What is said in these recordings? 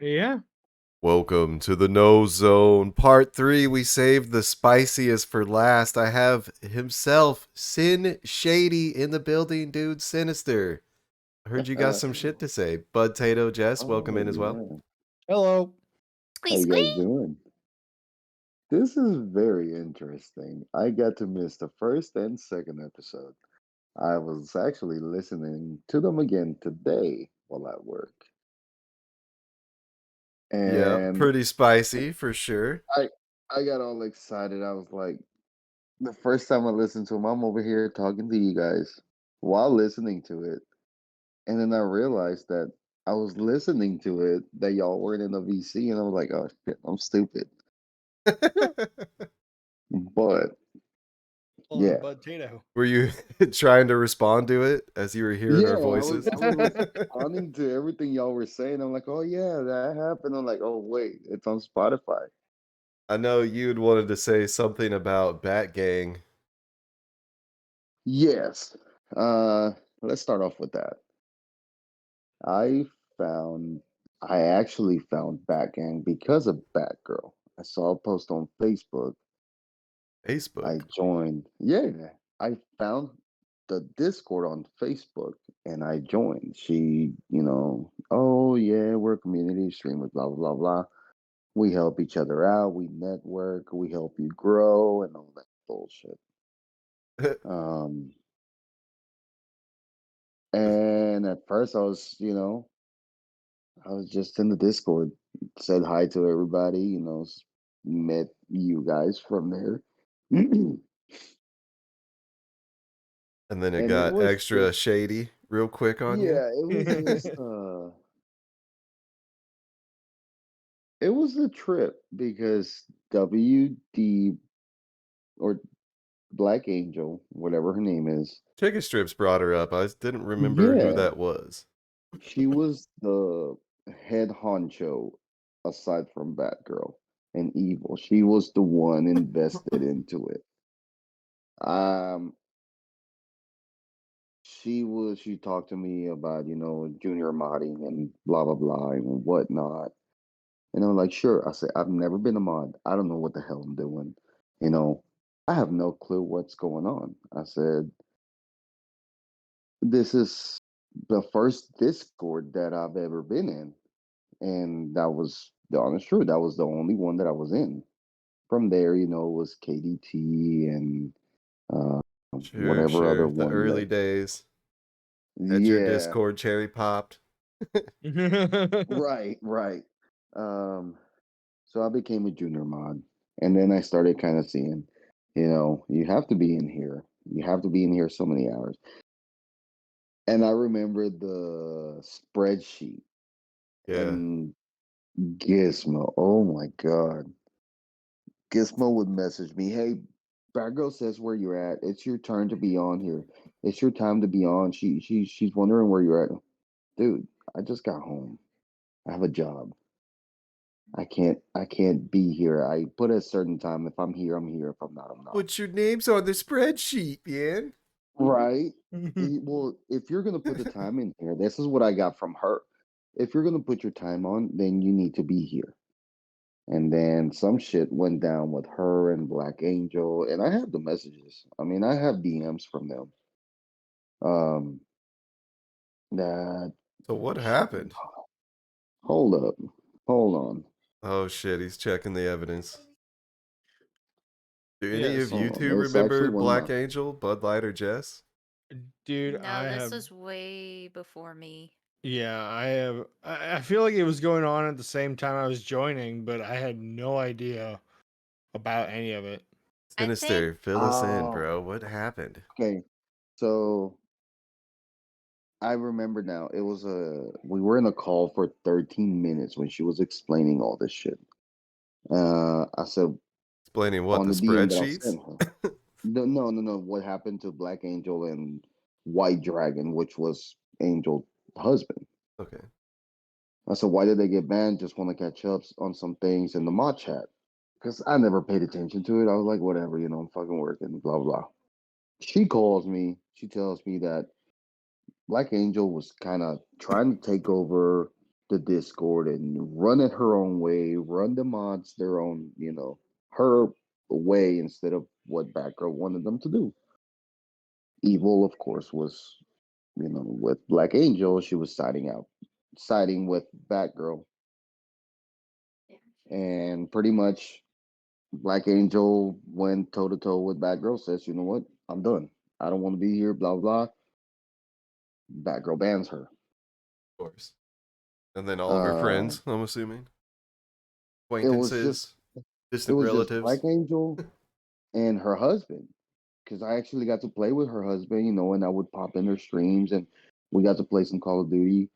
Yeah. Welcome to the No Zone. Part 3. We saved the spiciest for last. I have himself, SinShady, in the building, dude. Sinister. I heard you got some shit to say. Bud Tato, Jess, welcome Oh in as well. yeah. Hello. How Squeak, you guys squeak. doing? This is very interesting. I got to miss the first and second episode. I was actually listening to them again today while at work. Yeah, And pretty spicy for sure. I I got all excited. I was like, the first time I listened to them, I'm over here talking to you guys while listening to it. And then I realized that I was listening to it that y'all weren't in the VC and I was like, oh shit, I'm stupid. But Hold on, yeah. Bud Tato. Were you trying to respond to it as you were hearing Yeah, our I voices? was I was responding to everything y'all were saying. I'm like, oh yeah, that happened. I'm like, oh wait, it's on Spotify. I know you'd wanted to say something about Bat Gang. Yes. Uh let's start off with that. I found I actually found Batgang because of Batgirl. I saw a post on Facebook. I Facebook. joined. Yeah, I found the Discord on Facebook and I joined. Oh yeah, we're community streamers, blah blah blah blah. We help each other out. We network. We help you grow and all that bullshit. Um, and at first, I was just in the Discord, said hi to everybody. Met you guys from there, and And then it it got was extra just shady real quick on you. yeah, it was a trip because WD or Black Angel, whatever her name is, Chicken Strips brought her up. I didn't remember who yeah, that was. she was the head honcho aside from Batgirl and Evil. She was the one invested into it. Um, she talked to me about, junior modding and blah blah blah and whatnot. And I'm like, sure. I said, I've never been a mod. I don't know what the hell I'm doing. You know, I have no clue what's going on. I said, this is the first Discord that I've ever been in. And that was the honest truth. That was the only one that I was in. From there, it was KDT and uh, Sure, whatever other sure. The one early that. days. Had your Yeah, Discord cherry popped. right, right. Um, so I became a junior mod, and then I started kind of seeing, you have to be in here. You have to be in here so many hours. And I remember the spreadsheet Yeah. and Gizmo. Oh my God. Gizmo would message me, "Hey, Bargo says where you're at. It's your turn to be on here. It's your time to be on. She's wondering where you're at." Dude, I just got home. I have a job. I can't be here. I put a certain time. If I'm here, I'm here. If I'm not, I'm not. What's your name's on the spreadsheet, man? Right? Well, if you're gonna put the time in here, this is what I got from her. If you're gonna put your time on, then you need to be here. And then some shit went down with her and Black Angel, and I have the messages. I mean, I have DMs from them. Um, that So what shit. happened? Hold up, hold on, Oh shit, he's checking the evidence. Do any of Yes. you hold on. two It's actually remember one of my. Black Angel, Bud Light, or Jess? Dude, No, this was way before me. I feel like it was going on at the same time I was joining, but I had no idea about any of it. I think Sinister, fill us in, Oh, bro. What happened? okay. So I remember now. We were in a call for 13 minutes when she was explaining all this shit. I said Explaining what, on the the DM that I spreadsheets? sent her. No, no, no, no. What happened to Black Angel and White Dragon, which was Angel's husband? Okay. I said, why did they get banned? Just want to catch up on some things in the mod chat. Because I never paid attention to it. I was like, whatever, I'm fucking working, blah, blah. She calls me. She tells me that Black Angel was kind of trying to take over the Discord and run it her own way, run the mods their own, her way instead of what Batgirl wanted them to do. Evil, of course, was, with Black Angel, she was siding with Batgirl. And pretty much Black Angel went toe to toe with Batgirl, says, you know what? I'm done. I don't want to be here, blah, blah. Batgirl bans her. Of course. And then all of her Uh, friends, I'm assuming. it was just Acquaintances, distant Black relatives. Angel and her husband. Because I actually got to play with her husband, and I would pop in her streams and we got to play some Call of Duty.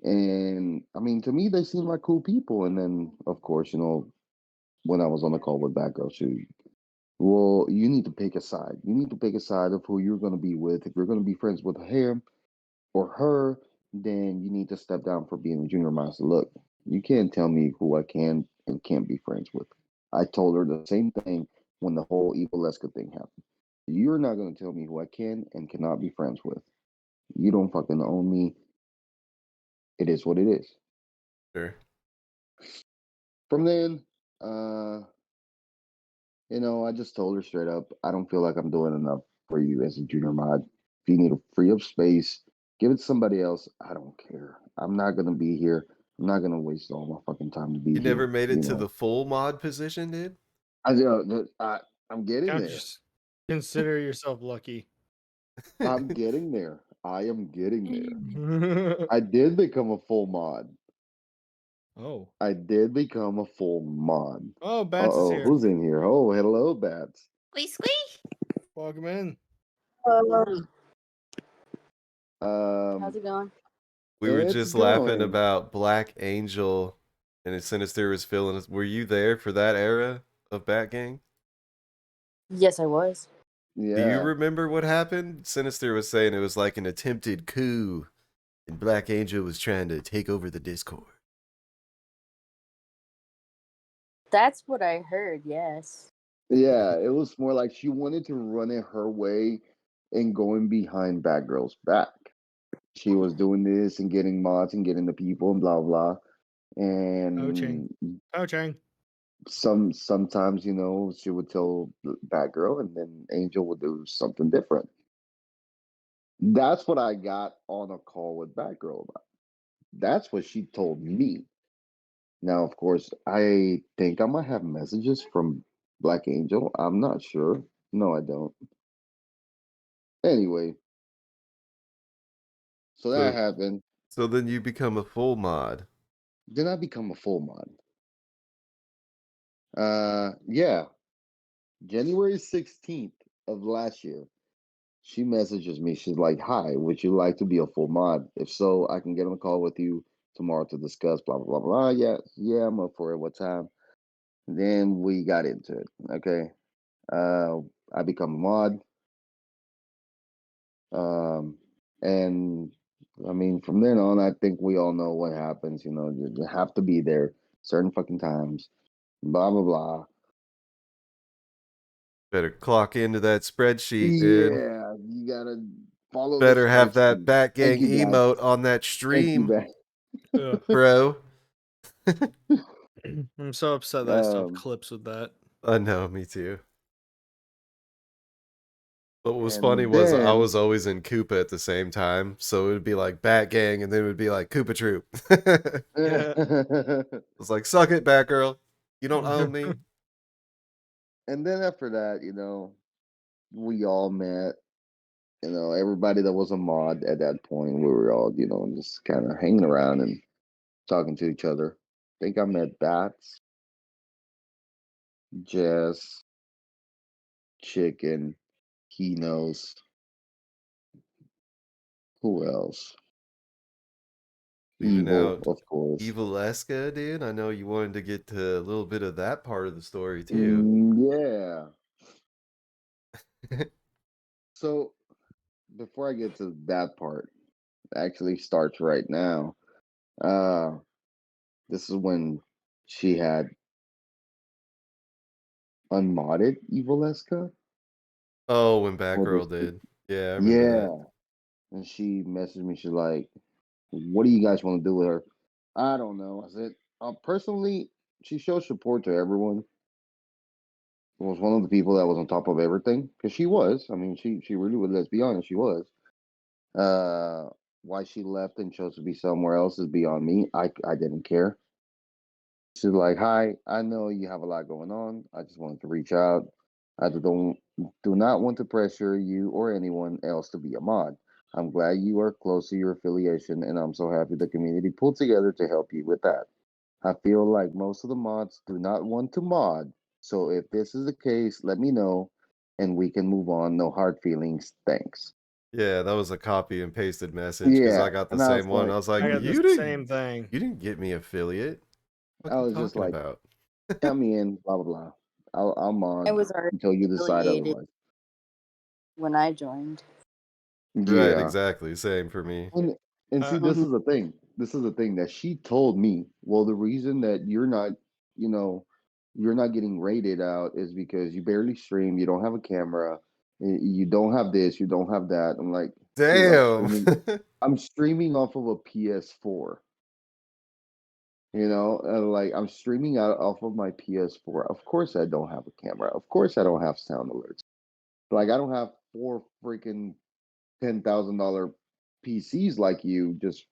And I mean, to me, they seem like cool people. And then, of course, when I was on the call with Batgirl, well, you need to pick a side. You need to pick a side of who you're going to be with. If you're going to be friends with him or her, then you need to step down for being a junior master. Look, you can't tell me who I can and can't be friends with. I told her the same thing when the whole Evil Leska thing happened. You're not going to tell me who I can and cannot be friends with. You don't fucking own me. It is what it is. Sure. From then, I just told her straight up, I don't feel like I'm doing enough for you as a junior mod. If you need to free up space, give it to somebody else. I don't care. I'm not gonna be here. I'm not gonna waste all my fucking time to be You never here. made it to the full mod position, dude? I'm getting Count there. yours- Consider yourself lucky. I'm getting there. I am getting there. Oh, I did become a full mod. oh, I did become a full mod. Bats is here. Who's in here? Oh, hello, Bats. Squeak squeak. Welcome in. Um, How's it going? We were it's just laughing going. about Black Angel and his Sinister was feeling us. Were you there for that era of Batgang? Yes, I was. Do you Yeah. remember what happened? Sinister was saying it was like an attempted coup and Black Angel was trying to take over the Discord. That's what I heard, yes. Yeah, it was more like she wanted to run it her way and going behind Batgirl's back. She was doing this and getting mods and getting the people and blah blah. Poaching. And Poaching. sometimes, she would tell Batgirl and then Angel would do something different. That's what I got on a call with Batgirl about. That's what she told me. Now, of course, I think I might have messages from Black Angel. I'm not sure. No, I don't. Anyway, so that So happened. so then you become a full mod. Then I become a full mod. Yeah, January 16th of last year. She messages me. She's like, "Hi, would you like to be a full mod? If so, I can get on a call with you tomorrow to discuss blah blah blah blah." Yeah, yeah, I'm up for it. What time? Then we got into it. Okay. Uh, I become a mod. And I mean, from then on, I think we all know what happens. You have to be there certain fucking times. Blah blah blah. Better clock into that spreadsheet, dude. Yeah, you gotta follow the Better have that spreadsheet. Thank Batgang you, guys. emote on that Thank you, stream, guys. Ugh. bro. I'm so upset that I still have clips with that. I know, me too. But what was funny And was I then, was always in Koopa at the same time, so it would be like Batgang, and then it would be like Koopa Troop. It Yeah. was like, suck it, Batgirl. You don't own me. and then after that, we all met. Everybody that was a mod at that point, we were all, just kind of hanging around and talking to each other. I think I met Bats, Jess, Chicken, HeNose. Who else? Leaving Evil, out of course. Evil-esca, dude. I know you wanted to get to a little bit of that part of the story too. Yeah. So before I get to that part, it actually starts right now. Uh, this is when she had unmodded Evileska. Oh, when Or Batgirl did. Yeah, I remember that. yeah. And she messaged me. She's like, "What do you guys want to do with her?" I don't know. I said, personally, she shows support to everyone. Was one of the people that was on top of everything because she was. I mean, she really was. Let's be honest, she was. Uh, why she left and chose to be somewhere else is beyond me. I didn't care. She's like, "Hi, I know you have a lot going on. I just wanted to reach out. I do not want to pressure you or anyone else to be a mod. I'm glad you are close to your affiliation, and I'm so happy the community pulled together to help you with that. I feel like most of the mods do not want to mod, so if this is the case, let me know, and we can move on. No hard feelings. Thanks." Yeah, that was a copy and pasted message because Yeah, I got the and I was same one. like, I was like, I got the same thing. you didn't get me affiliate. What I you was just talking like, about? "Count me in." Blah blah blah. I'll I mod was already until you decide affiliated otherwise. when I joined. Right, Yeah. exactly. Same for me. And see, this Mhm. is the thing. This is the thing that she told me. Well, the reason that you're not, you know, you're not getting rated out is because you barely stream, you don't have a camera, you don't have this, you don't have that. I'm like, dude, Damn. I'm streaming off of a PS4. Like I'm streaming out off of my PS4. Of course, I don't have a camera. Of course, I don't have sound alerts. Like I don't have four freaking $10,000 PCs like you just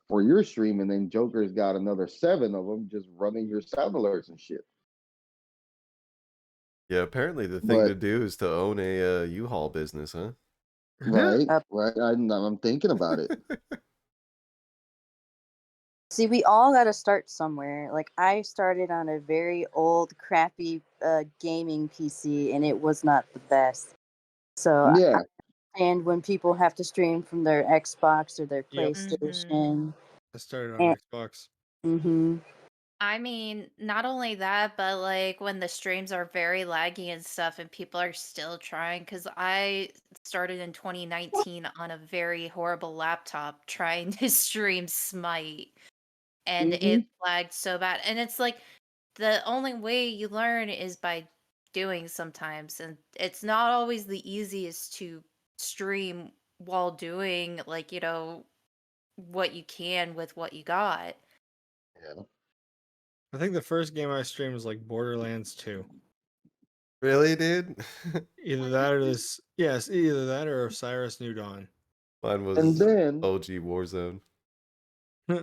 for your stream, and then Joker's got another seven of them just running your sound alerts and shit. Yeah, apparently the thing to But do is to own a U-Haul business, huh? right, Up. right, I'm thinking about it. See, we all got to start somewhere. Like, I started on a very old, crappy gaming PC, and it was not the best. So, Yeah, and when people have to stream from their Xbox or their Yep. PlayStation, I started on and Xbox. I mean, not only that, but like when the streams are very laggy and stuff, and people are still trying. Because I started in 2019 on a very horrible laptop trying to stream Smite, and hmm it lagged so bad. And it's like the only way you learn is by doing sometimes, and it's not always the easiest to stream while doing like what you can with what you got. yeah. I think the first game I streamed was like Borderlands 2. Really, dude? Either that or this. Yes, either that or Osiris New Dawn. Mine And was then OG Warzone.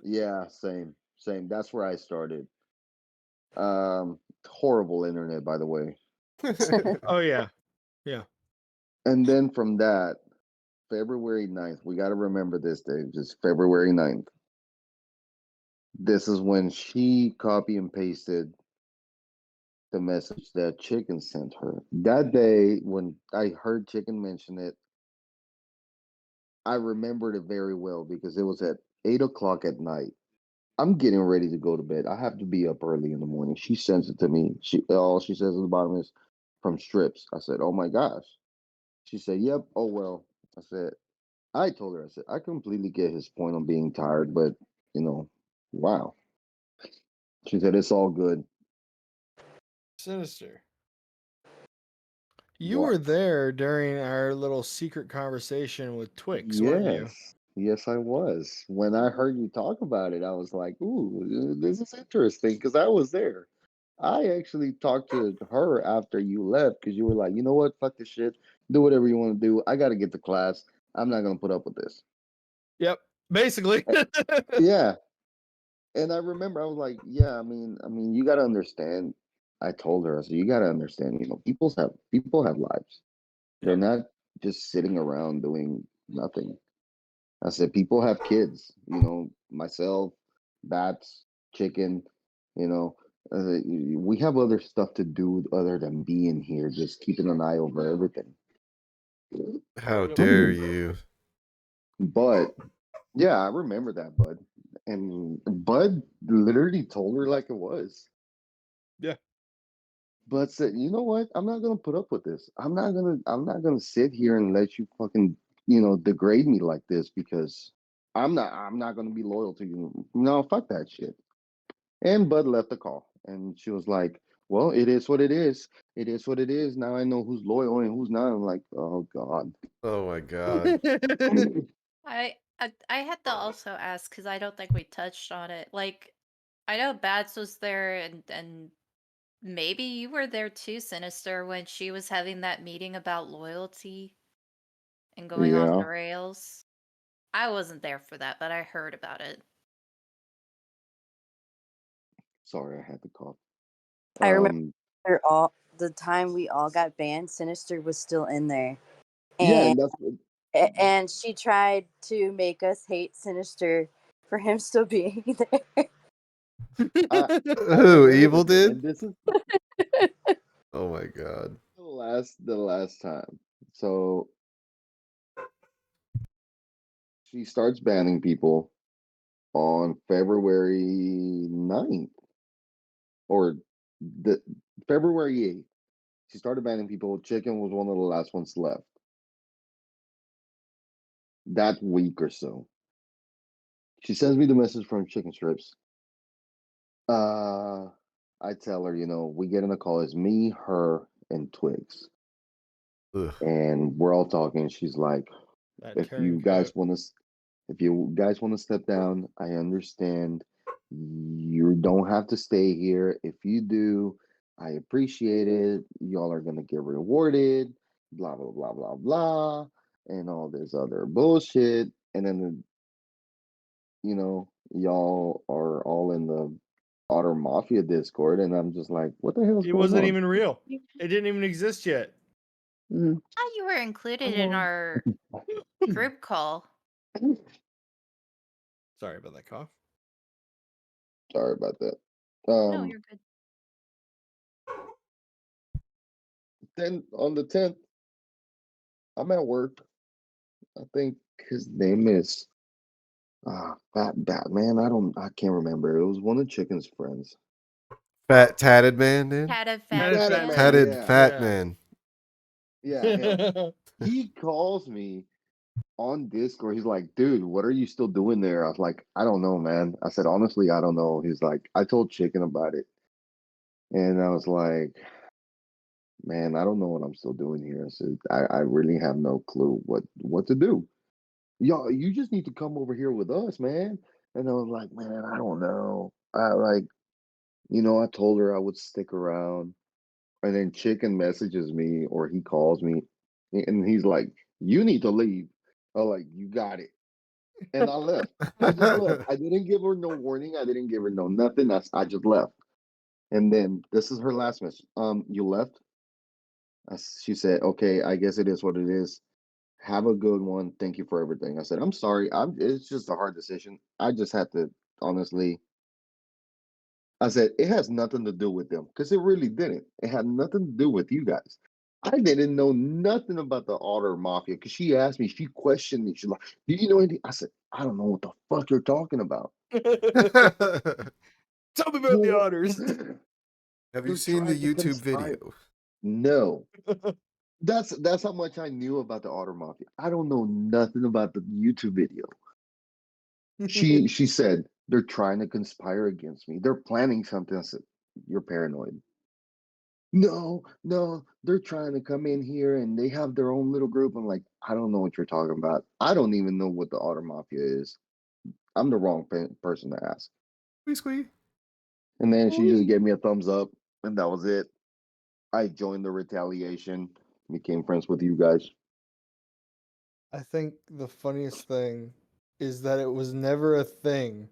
yeah, same. That's where I started. Horrible internet, by the way. Oh yeah, yeah. And then from that, February 9th, we got to remember this day, just February 9th. This is when she copy and pasted the message that Chicken sent her. That day, when I heard Chicken mention it, I remembered it very well because it was at 8 o'clock at night. I'm getting ready to go to bed. I have to be up early in the morning. She sends it to me. All she says at the bottom is from strips. I said, "Oh my gosh." She said, "Yep. Oh well." I said, I told her, I said, "I completely get his point on being tired, but you know, wow." She said, "It's all good." Sinister. You were What? there during our little secret conversation with Twix, weren't you? Yes, I was. When I heard you talk about it, I was like, "Ooh, this is interesting," because I was there. I actually talked to her after you left because you were like, "You know what? Fuck this shit. Do whatever you want to do. I got to get to class. I'm not gonna put up with this." Yep. Basically. Eh, Yeah, and I remember I was like, "Yeah, I mean, you got to understand." I told her, I said, "You got to understand. People have lives. They're Yep. not just sitting around doing nothing." I said, "People have kids, myself, Bats, Chicken, you know, we have other stuff to do other than being here, just keeping an eye over everything." How Yep. dare you? But yeah, I remember that, Bud. And Bud literally told her like it was. Yeah. But said, "You know what? I'm not gonna put up with this. I'm not gonna sit here and let you fucking, degrade me like this because I'm not gonna be loyal to you. No, fuck that shit." And Bud left the call. And she was like, "Well, it is what it is. It is what it is. Now I know who's loyal and who's not." I'm like, "Oh God." Oh my god. I I had to also ask because I don't think we touched on it. Like, I know Bats was there, and maybe you were there too, Sinister, when she was having that meeting about loyalty and going off Yeah. the rails. I wasn't there for that, but I heard about it. Sorry, I had to cough. I remember Um, all the time we all got banned. Sinister was still in there, yeah, and and that's and she tried to make us hate Sinister for him still being there. I Who, Evil remember, did? and this is Oh my god. the last time. So she starts banning people on February 9th or the February 8th. She started banning people. Chicken was one of the last ones left that week or so. She sends me the message from Chicken Strips. Uh, I tell her, we get in a call. It's me, her, and Twigs, Ugh. and we're all talking. She's like, That "If you guys turncoat. want to, if you guys want to step down, I understand. You don't have to stay here. If you do, I appreciate it. Y'all are gonna get rewarded. Blah blah blah blah blah, and all this other bullshit. And then y'all are all in the Otter Mafia Discord, and I'm just like, what the hell's It going wasn't on? even real. It didn't even exist yet. Mhm. Oh, you were included Come in on. our group call. Sorry about that cough. Sorry about that. No, you're good. Then on the 10th, I'm at work. I think his name is Fat Batman. I can't remember. It was one of Chicken's friends. Fat tatted man, dude? Had a Had fat a Tatted fat man. Man, man. Tatted yeah. fat Yeah. man. Yeah, him. He calls me on Discord. He's like, dude, what are you still doing there? I was like, I don't know, man. I said, honestly, I don't know. He's like, I told Chicken about it. And I was like, man, I don't know what I'm still doing here. I said, I really have no clue what to do. Y'all, you just need to come over here with us, man. And I was like, man, I don't know. I told her I would stick around. And then Chicken messages me or he calls me and he's like, you need to leave. I'm like, you got it. And I left. I just left. I didn't give her no warning. I didn't give her no nothing. I just left. And then this is her last message. You left? She said, okay, I guess it is what it is. Have a good one. Thank you for everything. I said, I'm sorry. It's just a hard decision. I just had to honestly. I said, it has nothing to do with them because it really didn't. It had nothing to do with you guys. I didn't know nothing about the Otter Mafia because she asked me, she questioned me. She's like, do you know anything? I said, I don't know what the fuck you're talking about. Tell me about the Well, otters. Have you they're seen the trying to YouTube conspire. video? No. That's how much I knew about the Otter Mafia. I don't know nothing about the YouTube video. She said they're trying to conspire against me. They're planning something. I said, you're paranoid. No, no, they're trying to come in here and they have their own little group. I'm like, I don't know what you're talking about. I don't even know what the Otter Mafia is. I'm the wrong person to ask. Squeak, squeak. And then she just gave me a thumbs up, and that was it. I joined the retaliation, became friends with you guys. I think the funniest thing is that it was never a thing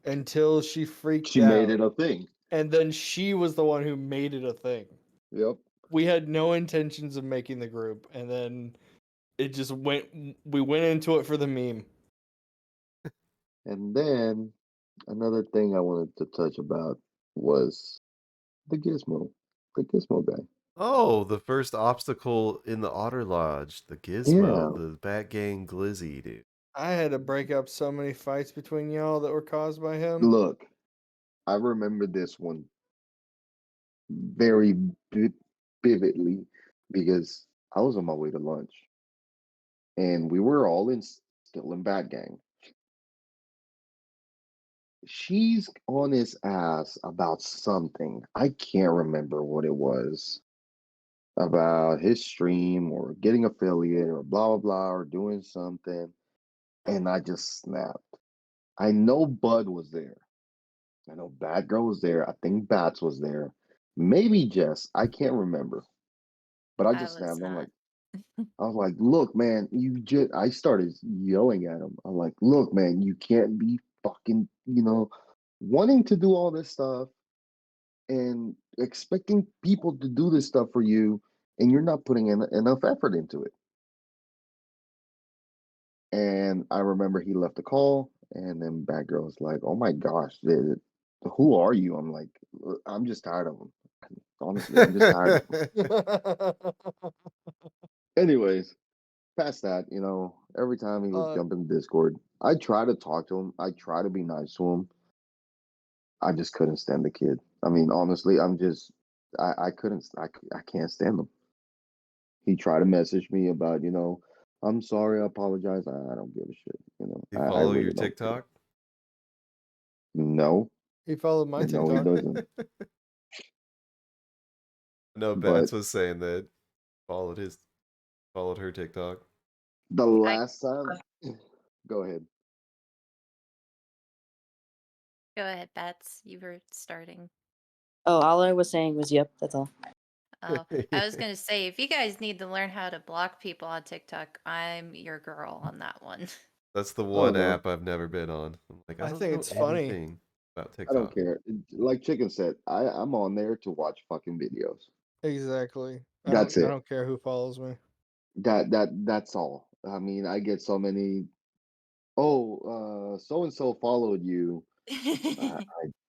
until she freaked She made out. it a thing. And then she was the one who made it a thing. Yep. We had no intentions of making the group, and then it just we went into it for the meme. And then another thing I wanted to touch about was the Gizmo guy. Oh, the first obstacle in the Otter Lodge, the Gizmo, Yeah. the Bat Gang Glizzy, dude. I had to break up so many fights between y'all that were caused by him. Look, I remember this one very vividly because I was on my way to lunch and we were all still in Bad Gang. She's on his ass about something. I can't remember what it was about his stream or getting affiliate or blah blah blah or doing something. and I just snapped. I know Bud was there. I know Bad Girl was there. I think Bats was there. Maybe Jess. I can't remember. But I I just was snapped. not. I was like, look, man, I started yelling at him. I'm like, look, man, you can't be fucking, wanting to do all this stuff and expecting people to do this stuff for you, and you're not putting in enough effort into it. And I remember he left a call, and then Bad Girl was like, oh my gosh, who are you? I'm like, I'm just tired of him. Honestly, I'm just tired of him. Anyways, past that, every time he would uh, jump in Discord, I try to talk to him. I try to be nice to him. I just couldn't stand the kid. I mean, honestly, I couldn't, I can't stand him. He tried to message me about, I'm sorry, I apologize. I don't give a shit. You I follow your really don't care. TikTok? No, he followed my no, he TikTok. doesn't. No, But Bats was saying that followed her TikTok. the I last time, go ahead. Go ahead, Bats. You were starting. Oh, all I was saying was yep, that's all. Oh, I was gonna say, if you guys need to learn how to block people on TikTok, I'm your girl on that one. That's the Oh one no, app I've never been on. I'm like, I I don't think know it's funny. anything about I don't TikTok. care. Like Chicken said, I'm on there to watch fucking videos. Exactly. That's I it. don't care who follows me. That's all. I mean, I get so many. Oh, so and so followed you. I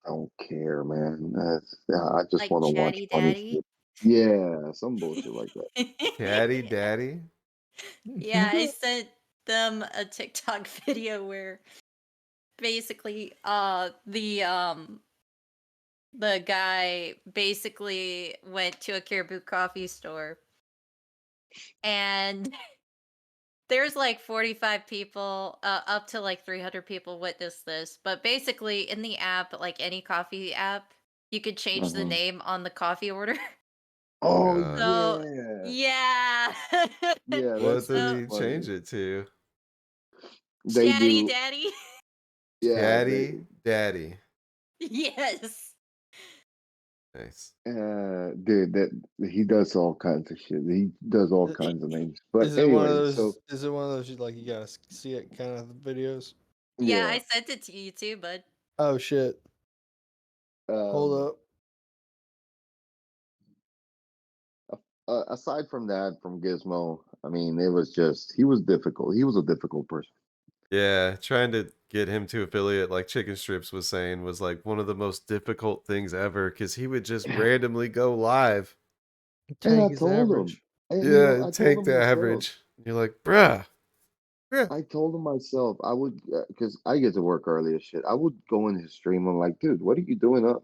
don't care, man. I just Like want to watch Chatty funny Daddy. shit. Yeah, some bullshit like that. Caddy Daddy? Yeah, I sent them a TikTok video where basically the guy basically went to a Caribou coffee store and there's like 45 people, up to like 300 people witnessed this. But basically, in the app, like any coffee app, you could change the Uh-huh. name on the coffee order. Oh, Oh God. So, yeah, yeah. yeah. What That's did pretty So, he funny. change it to? They Chatty do. Daddy. Yeah, Caddy Daddy. Yes. Nice. dude, that he does all kinds of shit. He does all kinds of names. But Is it one of anyway, so those? Is it one of those like you gotta see it kind of videos? Yeah, yeah. I sent it to you too, bud. Oh shit! Hold Um, up. aside from that, from Gizmo, I mean, it was just he was difficult. He was a difficult person. Yeah, trying to get him to affiliate, like Chicken Strips was saying, was like one of the most difficult things ever because he would just randomly go live. And I Tank is told him, average. and Yeah, I and told take him the myself. average. And you're like, bruh. I told him myself I would, because I get to work early as shit. I would go in his stream. I'm like, dude, what are you doing up?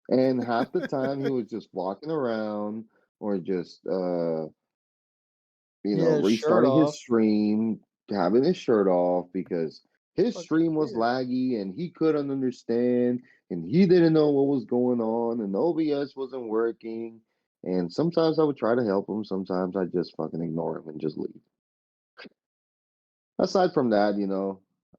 And half the time he was just walking around or just, Yeah, shirt restarting his off. stream, having his shirt off because his Fucking stream was weird. laggy and he couldn't understand and he didn't know what was going on and OBS wasn't working. And sometimes I would try to help him. Sometimes I just fucking ignore him and just leave. Aside from that,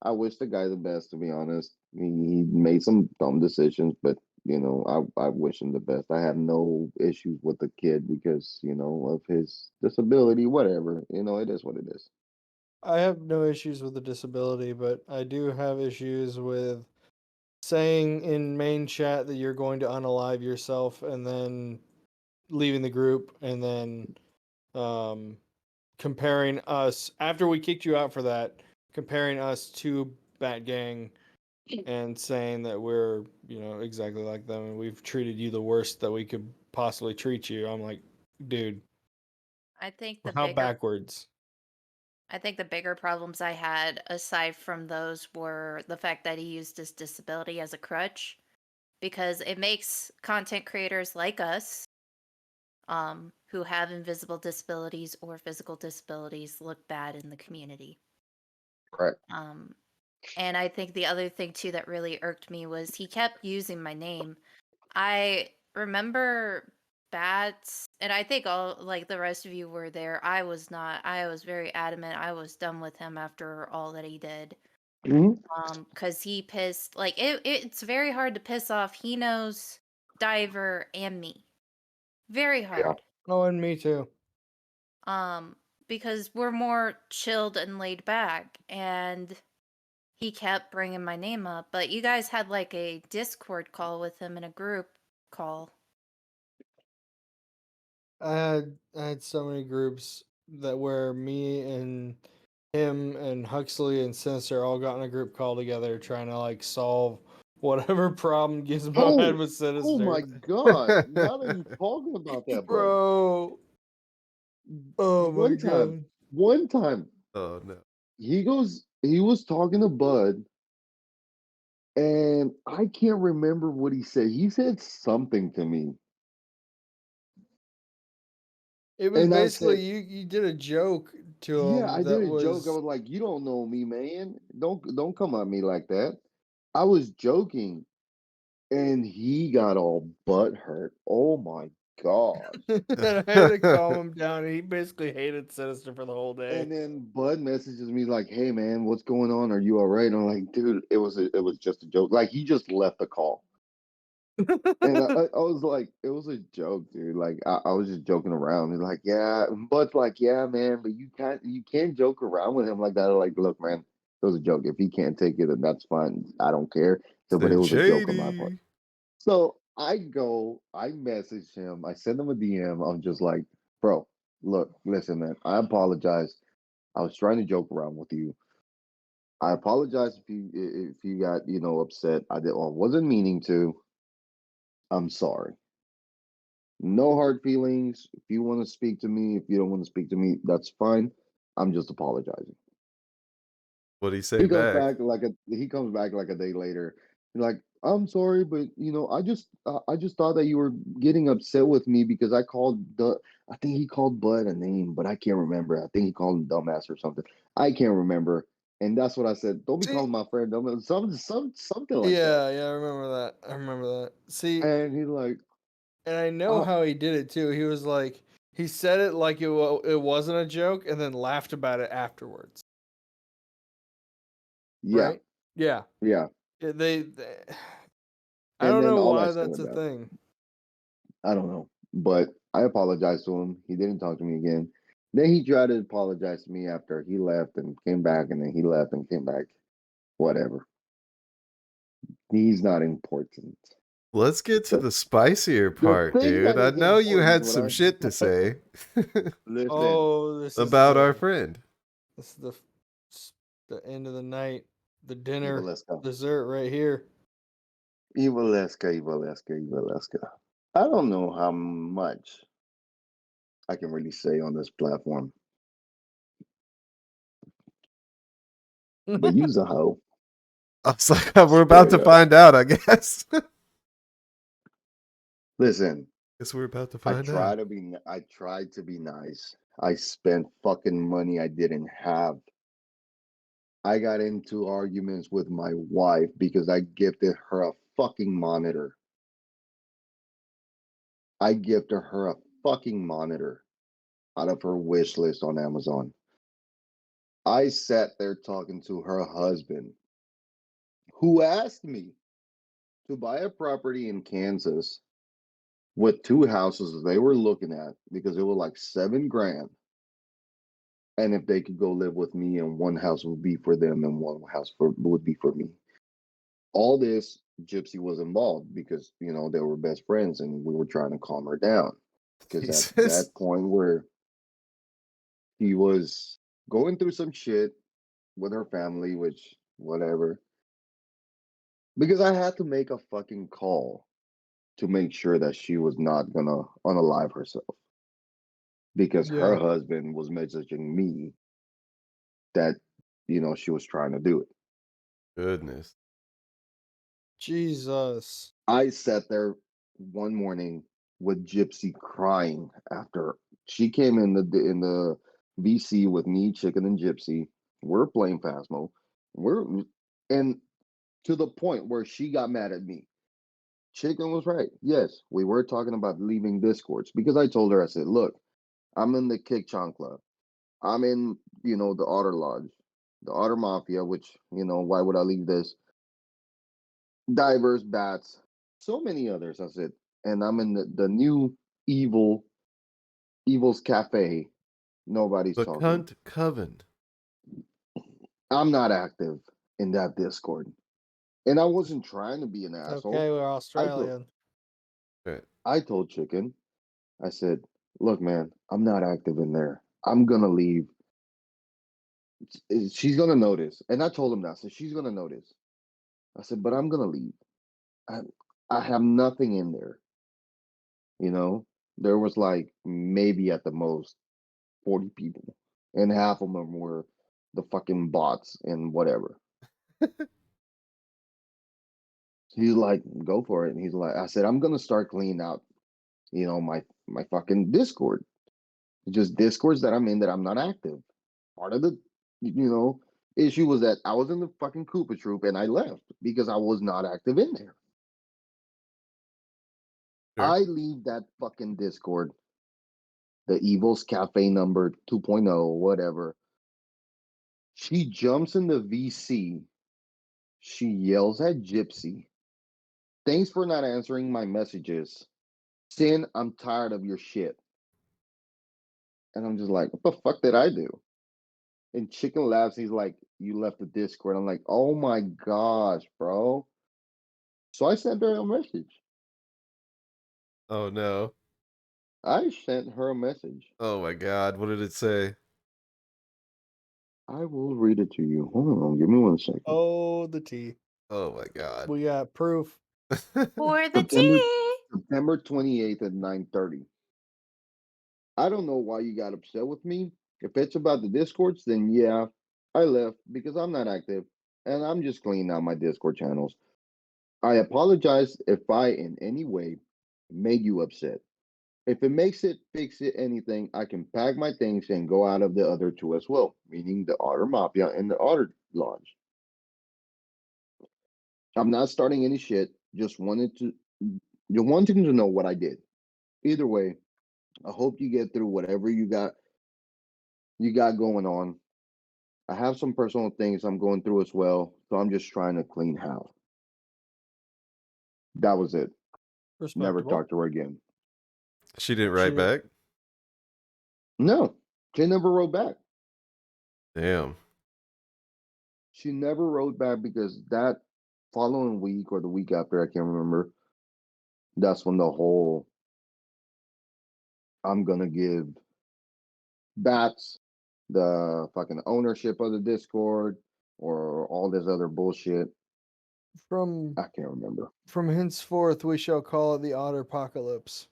I wish the guy the best, to be honest. He made some dumb decisions, but I wish him the best. I have no issues with the kid because, of his disability, whatever. It is what it is. I have no issues with the disability, but I do have issues with saying in main chat that you're going to unalive yourself and then leaving the group and then um comparing us after we kicked you out for that, comparing us to Bat Gang and saying that we're, exactly like them and we've treated you the worst that we could possibly treat you. I'm like, dude, I think the how bigger backwards? I think the bigger problems I had aside from those were the fact that he used his disability as a crutch because it makes content creators like us who have invisible disabilities or physical disabilities look bad in the community. Right. And I think the other thing too that really irked me was he kept using my name. I remember Bats And I think all like the rest of you were there. I was not. I was very adamant. I was done with him after all that he did. Mhm. Because he pissed like it's very hard to piss off HeNose, Diver, and me. Very Yeah. hard. Oh, and me too. Because we're more chilled and laid back, and he kept bringing my name up. But you guys had like a Discord call with him and a group call. I had so many groups that where me and him and Huxley and Sinister all got in a group call together trying to like solve whatever problem Gizmo had Oh, with oh my Sinister. God! Now that you're talking about that, bud, Bro. Oh my one time, god. one time, Oh no. he was talking to Bud, and I can't remember what he said. He said something to me, It was and I basically said, you did a joke to "Yeah, him I did that a joke." I was was like, "You don't know me, man. Don't come at me like that." I was joking, and he got all butt hurt. Oh my gosh. and I had to calm him down. He basically hated Sinister for the whole day. And then Bud messages me like, "Hey man, what's going on? Are you all right?" And I'm like, "Dude, it was just a joke." Like he just left the call, and I was like, "It was a joke, dude." Like I was just joking around. He's like, "Yeah," Bud's like, "Yeah, man, but you can't joke around with him like that." I'm like, "Look, man, it was a joke. If he can't take it, then that's fine. I don't care." So, but it was a joke on my part. SinShady. So I message him, I send him a DM. I'm just like, "Bro, look, listen, man, I apologize. I was trying to joke around with you. I apologize if you got upset. I wasn't meaning to. I'm sorry. No hard feelings. If you want to speak to me, if you don't want to speak to me, that's fine. I'm just apologizing." What'd he say back? He comes back like a day later. He's like, "I'm sorry, but I just thought that you were getting upset with me because I think he called Bud a name, but I can't remember. I think he called him dumbass or something. I can't remember." And that's what I said. "Don't be See, calling my friend dumbass." Something like that. yeah, I remember that. I remember that. See, And he's like, and I know uh, how he did it too. He was like, he said it like it wasn't a joke, and then laughed about it afterwards. yeah, Right? Yeah. yeah. They I And don't then know all I why said that's with a that, thing. I don't know. But I apologized to him. He didn't talk to me again. Then he tried to apologize to me after he left and came back, and then he left and came back. Whatever. He's not important. Let's get to The the spicier the part, thing dude. that I is know you important is had what some I shit to say listen. Oh, about our friend. this is the end of the night, the dinner, Evaleska. dessert right here. Evaleska. I don't know how much I can really say on this platform, but use a hoe. I was like, we're about Straight to up. find out, I guess. Listen, Guess we're about to I find try out. to be I tried to be nice. I spent fucking money I didn't have. I got into arguments with my wife because I gifted her a fucking monitor. I gifted her a fucking monitor out of her wish list on Amazon. I sat there talking to her husband, who asked me to buy a property in Kansas with two houses they were looking at because it was like 7 grand. And if they could go live with me, and one house would be for them and one house would be for me. All this, Gypsy was involved because they were best friends, and we were trying to calm her down because at Jesus. that point where he was going through some shit with her family, which whatever. Because I had to make a fucking call to make sure that she was not gonna unalive herself because her Yeah. husband was messaging me that she was trying to do it. Goodness. Jesus. I sat there one morning with Gypsy crying after she came in the VC with me, Chicken, and Gypsy. We're playing Phasmo. We're and to the point where she got mad at me. Chicken was right. Yes, we were talking about leaving Discords because I told her, I said, look, I'm in the Kick Chon Club. I'm in, the Otter Lodge, the Otter Mafia, which, why would I leave this? Divers, Bats, so many others. I said, and I'm in the new Evil's Cafe. Nobody's The talking. cunt coven. I'm not active in that Discord. And I wasn't trying to be an It's asshole. okay, we're I told Australian. Right. I told Chicken, I said, look, man, I'm not active in there. I'm gonna leave. She's gonna notice. And I told him that. So she's gonna notice. I said, but I'm gonna leave. I, I have nothing in there. You know, there was like maybe at the most 40 people, and half of them were the fucking bots and whatever. He's like, go for it. And he's like, I said, I'm gonna start cleaning out, my fucking Discord. Just Discords that I'm in that I'm not active. Part of the, you know, issue was that I was in the fucking Koopa Troop and I left because I was not active in there. Sure. I leave that fucking Discord, the Evil's Cafe number 2.0, whatever. She jumps in the VC. She yells at Gypsy. Thanks for not answering my messages. Sin, I'm tired of your shit. And I'm just like, what the fuck did I do? And Chicken laughs. He's like, you left the Discord. I'm like, oh my gosh, bro. So I sent her a message. Oh no. I sent her a message. Oh my god. What did it say? I will read it to you. Hold on, give me 1 second. Oh, the tea. Oh my god. We got proof. For the September tea. September 28th at 9:30. I don't know why you got upset with me. If it's about the Discords, then yeah, I left because I'm not active and I'm just cleaning out my Discord channels. I apologize if I in any way made you upset. If it makes it, fix it, anything, I can pack my things and go out of the other two as well, meaning the Otter Mafia and the Otter Lodge. I'm not starting any shit. Just wanted to, you wanting to know what I did. Either way, I hope you get through whatever you got going on. I have some personal things I'm going through as well, so I'm just trying to clean house. That was it. Never Respectable. talked to her again. She didn't She write did- back? No, she never wrote back. Damn. She never wrote back because that following week or the week after, I can't remember, that's when the whole I'm gonna give Bats the fucking ownership of the Discord or all this other bullshit. From I can't remember. from henceforth we shall call it the Otter Apocalypse.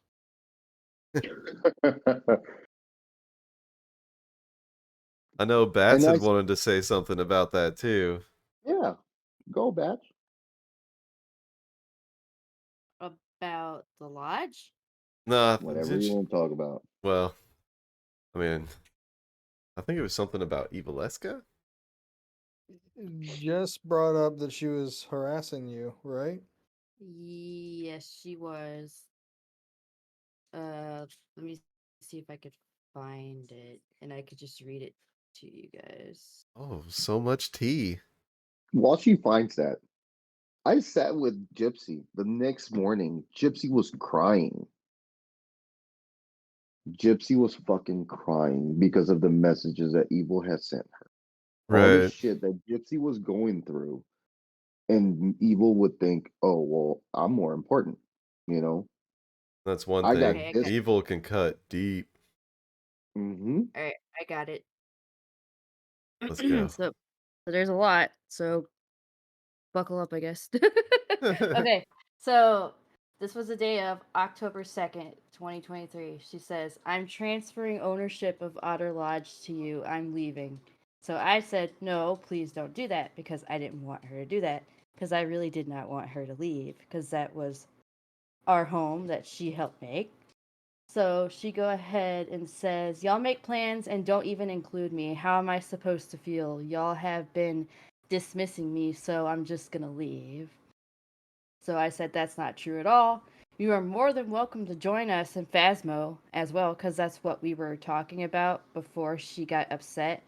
I know Bats And had wanted to say something about that too. yeah, go Bats. About the lodge? Nah, Whatever you want to talk about. well, I mean, I think it was something about Evileska? Just brought up that she was harassing you, right? Yes, she was. Let me see if I could find it, and I could just read it to you guys. Oh, so much tea. While she finds that, I sat with Gypsy the next morning. Gypsy was crying. Gypsy was fucking crying because of the messages that Evil had sent her. All the Right. shit that Gypsy was going through. And Evil would think, oh, well, I'm more important, you know? That's one I got thing. this. Evil can cut deep. Mm-hmm. All right, I got it. Let's go. So there's a lot. So buckle up, I guess. Okay, so this was the day of October 2nd, 2023. She says, I'm transferring ownership of Otter Lodge to you. I'm leaving. So I said, no, please don't do that because I didn't want her to do that because I really did not want her to leave because that was our home that she helped make. So she go ahead and says, y'all make plans and don't even include me. How am I supposed to feel? Y'all have been dismissing me, so I'm just gonna leave. So I said, that's not true at all. You are more than welcome to join us in Phasmo as well, because that's what we were talking about before she got upset.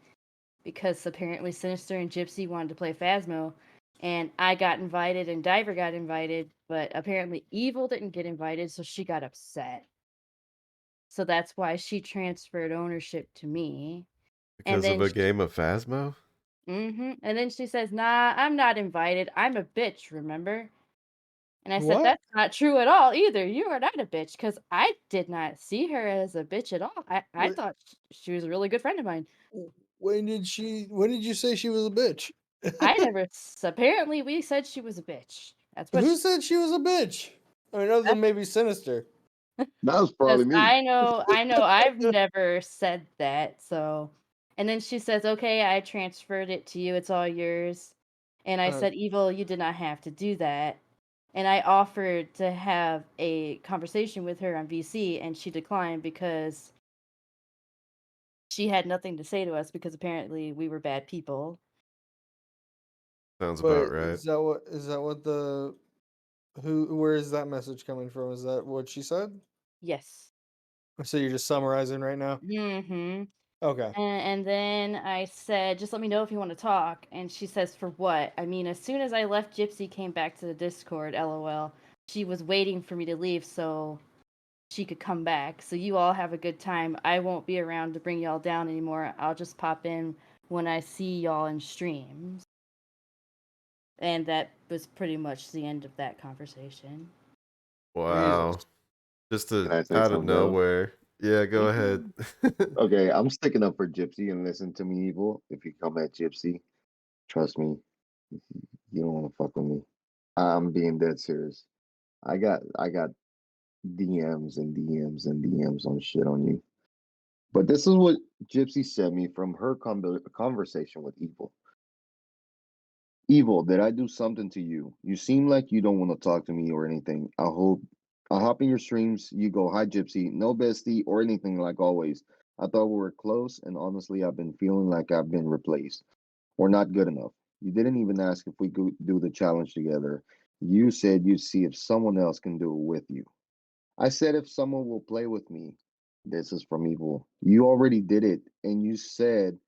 Because apparently Sinister and Gypsy wanted to play Phasmo, and I got invited and Diver got invited, but apparently Evil didn't get invited, so she got upset. So that's why she transferred ownership to me. And Because of then a game of Phasmo? and then she says, "Nah, I'm not invited. I'm a bitch, remember?" And I said, What? "That's not true at all either. You are not a bitch, because I did not see her as a bitch at all. I Wait, thought she was a really good friend of mine. when did you say she was a bitch? I never. Apparently, we said she was a bitch. That's what Who she said she was a bitch? I mean, other than maybe Sinister. That was says. probably me. I know. I've never said that. So, and then she says, "Okay, I transferred it to you. It's all yours." And I Uh, said, "Evil, you did not have to do that." And I offered to have a conversation with her on VC, and she declined because she had nothing to say to us because apparently we were bad people. Sounds but about right. is that what the where is that message coming from? Is that what she said? Yes. So you're just summarizing right now? Mm-hmm. Okay. And then I said, just let me know if you want to talk. And she says, for what? I mean, as soon as I left, Gypsy came back to the Discord, LOL. She was waiting for me to leave so she could come back. So you all have a good time. I won't be around to bring y'all down anymore. I'll just pop in when I see y'all in streams. And that was pretty much the end of that conversation. Wow. Jesus. Just Can I say out of something else? nowhere. Yeah, go ahead. Okay, I'm sticking up for Gypsy and listen to me, Evil. If you come at Gypsy, trust me, you don't want to fuck with me. I'm being dead serious. I got DMs and DMs and DMs on shit on you. But this is what Gypsy sent me from her conversation with Evil. Evil, did I do something to you? You seem like you don't want to talk to me or anything. I'll hop in your streams. You go, hi Gypsy, no bestie or anything like always. I thought we were close, and honestly, I've been feeling like I've been replaced or not good enough. You didn't even ask if we could do the challenge together. You said you'd see if someone else can do it with you. I said if someone will play with me. This is from Evil. You already did it, and you said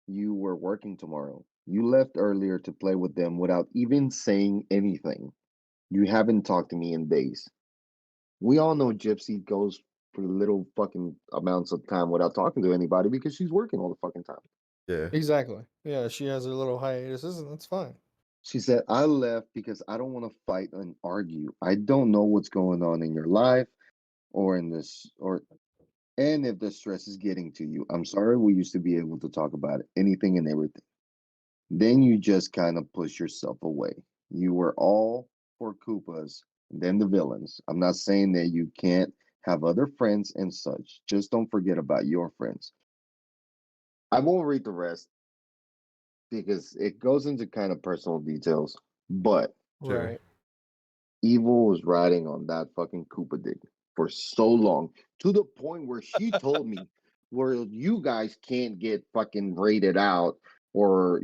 you were working tomorrow. You left earlier to play with them without even saying anything. You haven't talked to me in days. We all know Gypsy goes for little fucking amounts of time without talking to anybody because she's working all the fucking time. Yeah. Exactly. Yeah, she has her little hiatuses, and that's fine. She said, I left because I don't want to fight and argue. I don't know what's going on in your life or in this, or, and if the stress is getting to you. I'm sorry, we used to be able to talk about it, anything and everything. Then you just kind of push yourself away. You were all for Koopas, then the villains. I'm not saying that you can't have other friends and such. Just don't forget about your friends. I won't read the rest because it goes into kind of personal details, but Sure. Right. Evil was riding on that fucking Koopa dick for so long to the point where she told me where you guys can't get fucking rated out or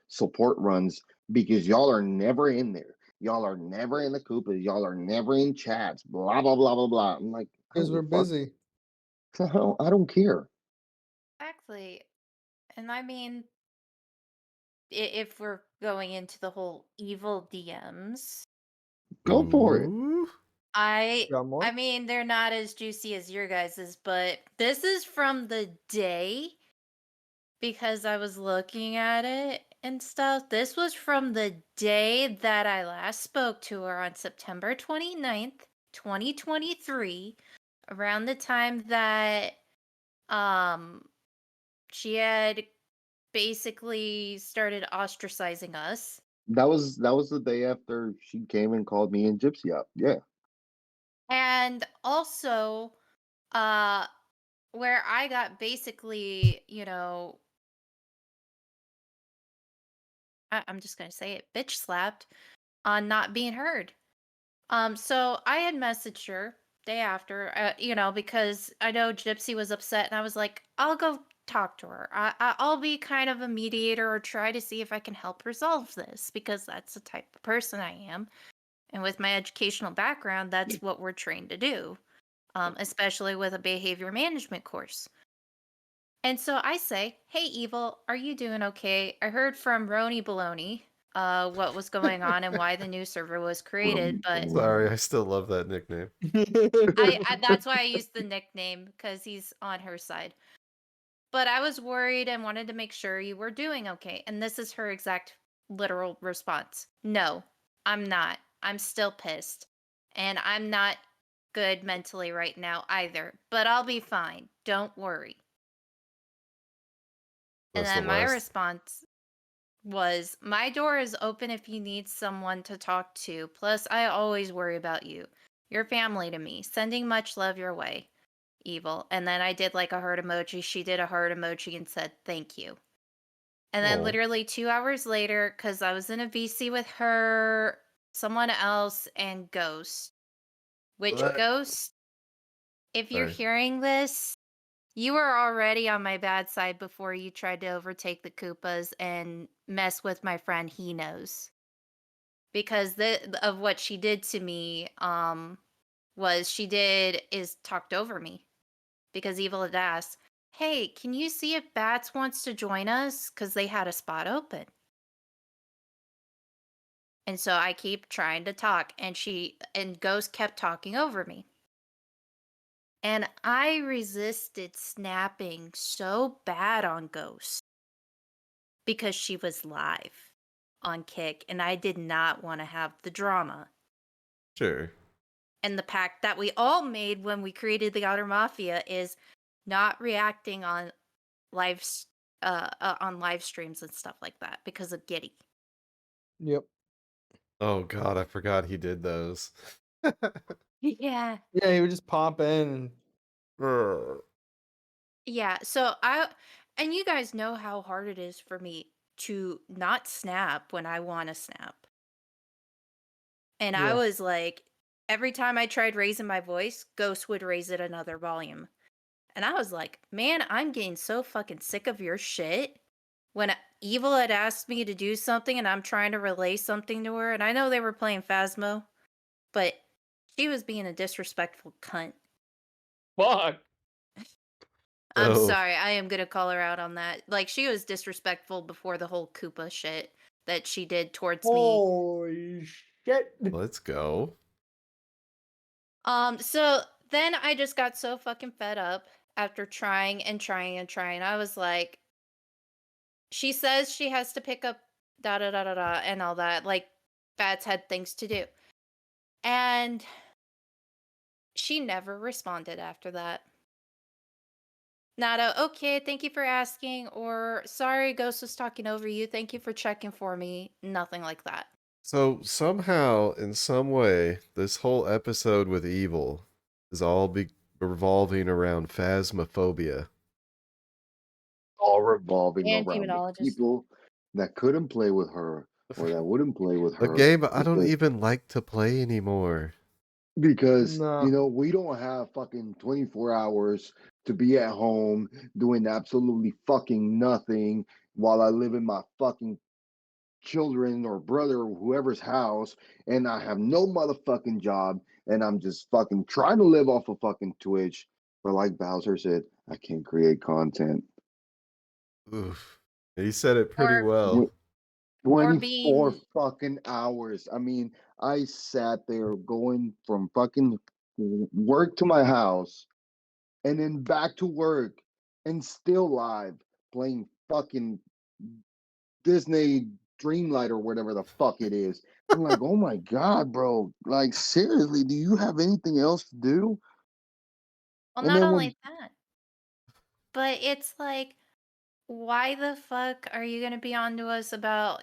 support runs because y'all are never in there. Y'all are never in the Koopas. Y'all are never in chats. Blah blah blah blah blah. I'm like, I Because don't we're give a fuck. busy. I don't care. Exactly. And I mean, if we're going into the whole evil DMs, Go for it. Ooh. Got more? I mean, they're not as juicy as your guys's, but this is from the day because I was looking at it and stuff. This was from the day that I last spoke to her on September 29th, 2023, around the time that she had basically started ostracizing us. That was the day after she came and called me and Gypsy out. Yeah. And also, uh, where I got basically, I'm just gonna say it, bitch slapped on not being heard. So I had messaged her day after, because I know Gypsy was upset, and I was like, I'll go talk to her. I'll be kind of a mediator or try to see if I can help resolve this because that's the type of person I am. And with my educational background, that's what we're trained to do, especially with a behavior management course. And so I say, hey, Evil, are you doing okay? I heard from Roni Baloney what was going on and why the new server was created, but Sorry, I still love that nickname. I that's why I used the nickname because he's on her side. But I was worried and wanted to make sure you were doing okay. And this is her exact literal response. No, I'm not. I'm still pissed. And I'm not good mentally right now either. But I'll be fine. Don't worry. And That's the then my last. response was, my door is open if you need someone to talk to. Plus, I always worry about you. You're family to me. Sending much love your way, Evil. And then I did like a heart emoji. She did a heart emoji and said, thank you. And then Oh. literally 2 hours later, because I was in a VC with her, someone else, and Ghost. Which What? Ghost, if you're Sorry. hearing this, you were already on my bad side before you tried to overtake the Koopas and mess with my friend HeNose. Because of what she did to me, is talked over me. Because Evil had asked, hey, can you see if Bats wants to join us? Because they had a spot open. And so I keep trying to talk, and Ghost kept talking over me. And I resisted snapping so bad on Ghost because she was live on Kick, and I did not want to have the drama. Sure. And the pact that we all made when we created the Outer Mafia is not reacting on live streams and stuff like that because of Giddy. Yep. Oh God, I forgot he did those. Yeah. Yeah, he would just pop in. Yeah, so and you guys know how hard it is for me to not snap when I want to snap. And I Yeah. was like, every time I tried raising my voice, Ghost would raise it another volume. And I was like, man, I'm getting so fucking sick of your shit. When Evil had asked me to do something and I'm trying to relay something to her, and I know they were playing Phasmo, but she was being a disrespectful cunt. Fuck. I'm Oh. sorry, I am gonna call her out on that. Like, she was disrespectful before the whole Koopa shit that she did towards me. Holy shit. Let's go. So then I just got so fucking fed up after trying and trying and trying. I was like, she says she has to pick up da da da da da and all that. Like, Bats had things to do. And she never responded after that. Not a, okay, thank you for asking, or sorry, Ghost was talking over you. Thank you for checking for me. Nothing like that. So somehow, in some way, this whole episode with Evil is all revolving around phasmophobia. All revolving And around the demonologist. people that couldn't play with her or that wouldn't play with A her. game I don't because- even like to play anymore. Because, No. we don't have fucking 24 hours to be at home doing absolutely fucking nothing while I live in my fucking children or brother or whoever's house and I have no motherfucking job and I'm just fucking trying to live off of fucking Twitch. But like Bowser said, I can't create content. Oof. He said it pretty Or well. 24 being fucking hours. I mean, I sat there going from fucking work to my house and then back to work and still live playing fucking Disney Dreamlight or whatever the fuck it is. I'm like, oh my God, bro. Like, seriously, do you have anything else to do? well, And not then when only that, but it's like, why the fuck are you gonna be on to us about,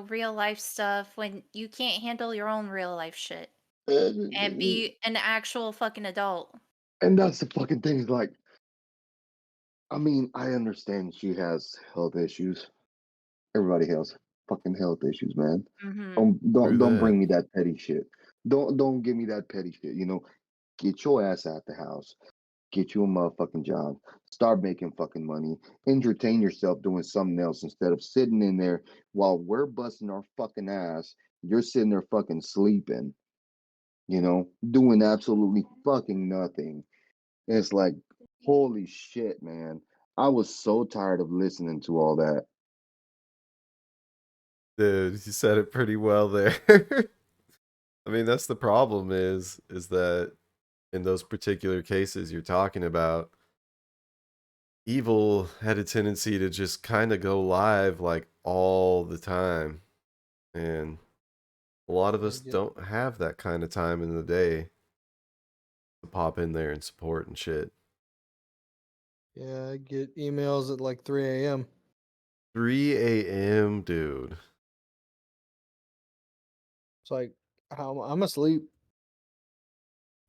real life stuff when you can't handle your own real life shit and be an actual fucking adult? and that's the fucking thing, is like, I mean, I understand she has health issues. Everybody has fucking health issues, man. Mm-hmm. True Don't that. bring me that petty shit. Don't give me that petty shit. Get your ass out the house. Get you a motherfucking job. Start making fucking money. Entertain yourself doing something else instead of sitting in there while we're busting our fucking ass. You're sitting there fucking sleeping. doing absolutely fucking nothing. And it's like, holy shit, man. I was so tired of listening to all that. Dude, you said it pretty well there. I mean, that's the problem is that in those particular cases you're talking about, evil had a tendency to just kind of go live like all the time. And a lot of I us get, don't have that kind of time in the day to pop in there and support and shit. yeah, I get emails at like 3 a.m. 3 a.m., dude. It's like, how I'm asleep.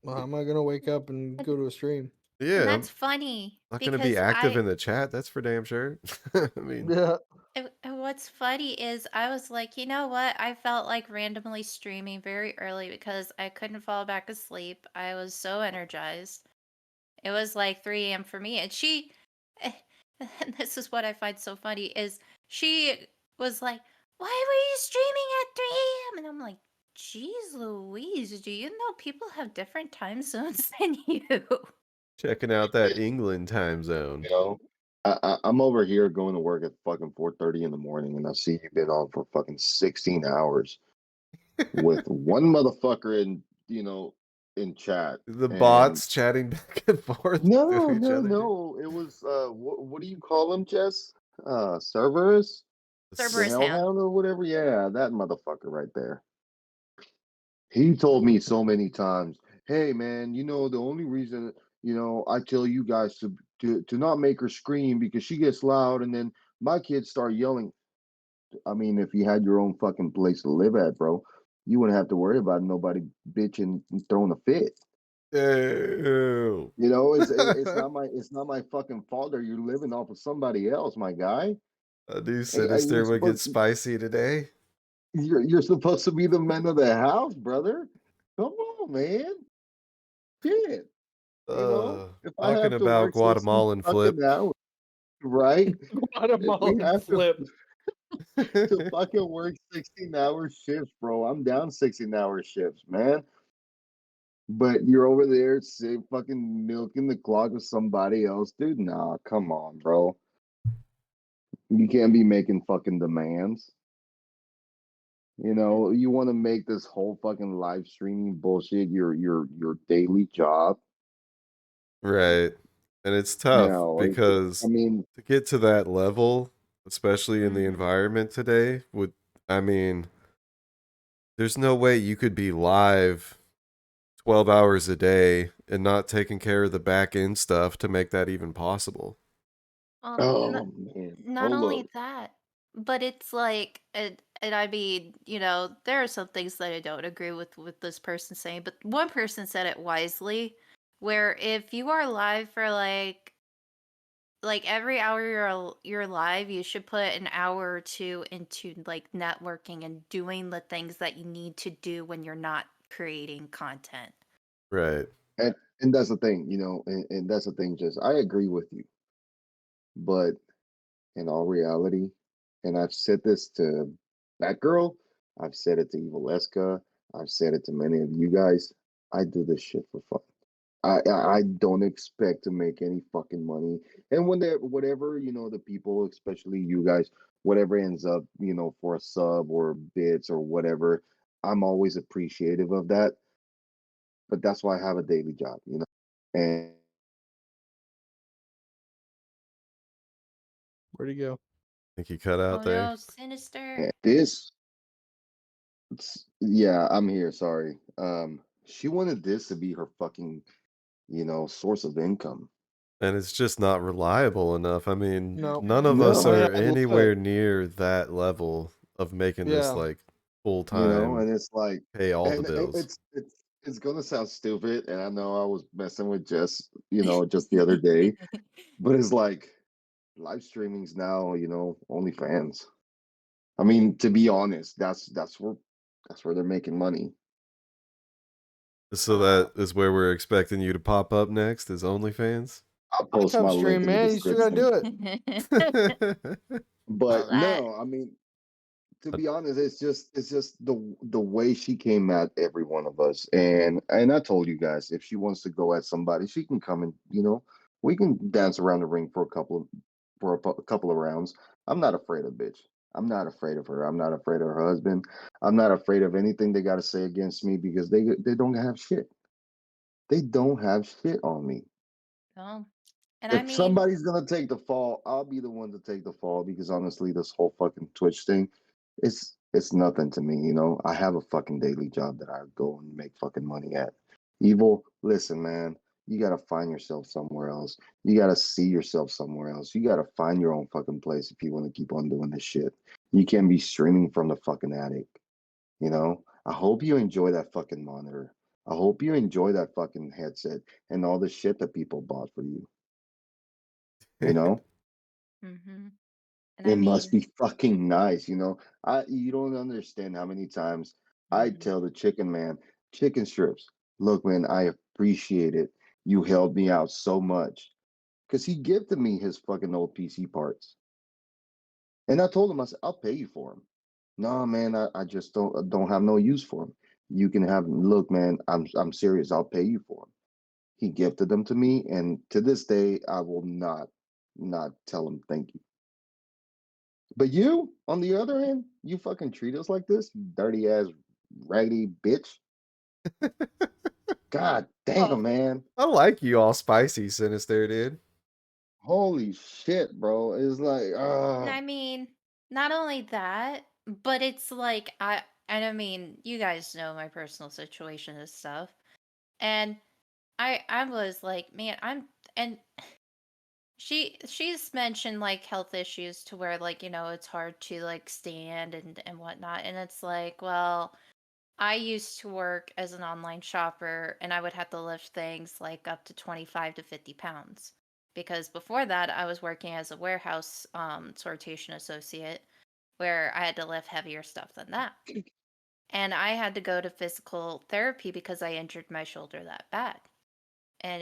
How am I gonna wake up and go to a stream? And Yeah, I'm that's funny not going to be because active in the chat. That's for damn sure. I mean, Yeah, and what's funny is I was like, you know what? I felt like randomly streaming very early because I couldn't fall back asleep. I was so energized. It was like 3 a.m. for me. And and this is what I find so funny, is she was like, why were you streaming at 3 a.m.? And I'm like, geez Louise, do you know people have different time zones than you? checking out that England time zone. You know, I'm over here going to work at fucking 4:30 in the morning, and I see you've been on for fucking 16 hours with one motherfucker in chat. The And bots chatting back and forth to no, each no, other, dude. no, it was what do you call them, Jess? Cerberus, the Cerberus hound. Hellhound or whatever. Yeah, that motherfucker right there. He told me so many times, "Hey, man, the only reason I tell you guys to not make her scream because she gets loud, and then my kids start yelling." I mean, if you had your own fucking place to live at, bro, you wouldn't have to worry about nobody bitching and throwing a fit. Ew. It's not my fucking fault that you're living off of somebody else, my guy. A new And Sinister would get spicy today. you're supposed to be the man of the house, brother. Come on, man. Shit. If I Talking have to about work 16 Guatemalan fucking flip. hours, right? If we Guatemalan have to flip. fucking work 16-hour shifts, bro, I'm down 16-hour shifts, man. But you're over there, say, fucking milking the clock with somebody else, dude. Nah, come on, bro. You can't be making fucking demands. You want to make this whole fucking live streaming bullshit your daily job. Right. And it's You tough know, I because mean, to get to that level, especially in the Mhm. environment today, I mean, there's no way you could be live 12 hours a day and not taking care of the back end stuff to make that even possible. Well, oh man, not hold only up. that, but it's like, and I mean, there are some things that I don't agree with this person saying, but one person said it wisely, where if you are live for like every hour you're live, you should put an hour or two into like networking and doing the things that you need to do when you're not creating content. Right. And that's the thing, and that's the thing, just I agree with you. But in all reality, and I've said this to Batgirl, I've said it to Evil Eska, I've said it to many of you guys. I do this shit for fun. I don't expect to make any fucking money. And when whatever, the people, especially you guys, whatever ends up, for a sub or bits or whatever, I'm always appreciative of that. But that's why I have a daily job. And Where'd he go? I think he cut out Oh there. no, Sinister. this yeah, I'm here, sorry. She wanted this to be her fucking, source of income. And it's just not reliable enough. I mean, No, none of us No. I are have looked. anywhere near that level of making this Yeah, like full time, And it's like, pay all the and bills. it's gonna sound stupid, and I know I was messing with Jess, just the other day, but it's like live streaming's now, OnlyFans. I mean, to be honest, that's where they're making money. So that is where we're expecting you to pop up next is OnlyFans. I'll hot post tub my link stream, in the man. You still gotta description. do it. But Well, that no, I mean, to be honest, it's just the way she came at every one of us, and I told you guys, if she wants to go at somebody, she can come and we can dance around the ring for a couple of rounds. I'm not afraid of bitch. I'm not afraid of her. I'm not afraid of her husband. I'm not afraid of anything they got to say against me because they don't have shit. They don't have shit on me. No. And I If mean, somebody's gonna take the fall, I'll be the one to take the fall because honestly, this whole fucking Twitch thing, it's nothing to me. I have a fucking daily job that I go and make fucking money at. Evil, listen, man, you gotta find yourself somewhere else. You gotta see yourself somewhere else. You gotta find your own fucking place if you want to keep on doing this shit. You can't be streaming from the fucking attic. I hope you enjoy that fucking monitor. I hope you enjoy that fucking headset and all the shit that people bought for you. You know? hmm and I It must mean, be fucking nice. You don't understand how many times I mhm. tell the chicken man, chicken strips, look, man, I appreciate it. You helped me out so much. Because he gifted me his fucking old PC parts. And I told him, I said, I'll pay you for them. No, man, I just don't have no use for them. You can have them. Look, man, I'm serious. I'll pay you for them. He gifted them to me, and to this day, I will not tell him thank you. But you, on the other hand, you fucking treat us like this, you dirty ass, raggedy bitch. God Oh, damn, man. I like you all spicy, Sinister, dude. Holy shit, bro. It's like, and I mean, not only that, but it's like and I mean, you guys know my personal situation and stuff. And I was like, man, and she's mentioned like health issues to where like, it's hard to like stand and whatnot. And it's like, well, I used to work as an online shopper and I would have to lift things like up to 25 to 50 pounds. Because before that, I was working as a warehouse sortation associate where I had to lift heavier stuff than that. And I had to go to physical therapy because I injured my shoulder that bad. And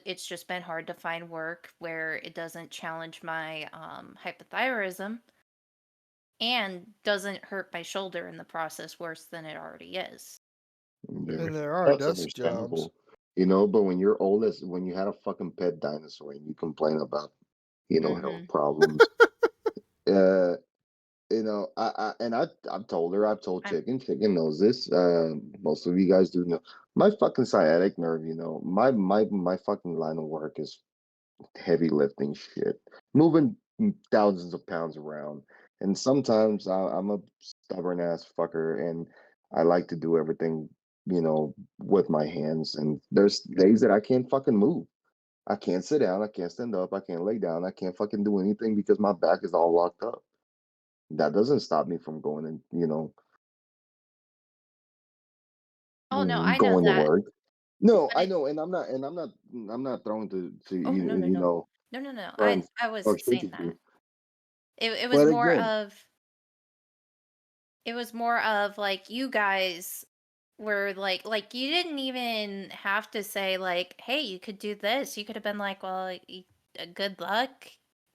it's just been hard to find work where it doesn't challenge my hypothyroidism and doesn't hurt my shoulder in the process worse than it already is. And there are that's desk jobs. understandable. But when you had a fucking pet dinosaur and you complain about, health Mhm. problems, uh, I've told her, I've told I'm Chicken knows this. Most of you guys do know. My fucking sciatic nerve, my fucking line of work is heavy lifting shit, moving thousands of pounds around. And sometimes I'm a stubborn ass fucker, and I like to do everything, with my hands. And there's days that I can't fucking move. I can't sit down. I can't stand up. I can't lay down. I can't fucking do anything because my back is all locked up. That doesn't stop me from going and Oh, no, I know going to that, work. No, but I know, and I'm not throwing to oh, no, no, no. No, no, no, throwing I talk wasn't shit saying to that. you. It was But more again, of like you guys were like you didn't even have to say like, "Hey, you could do this." You could have been like, "Well, good luck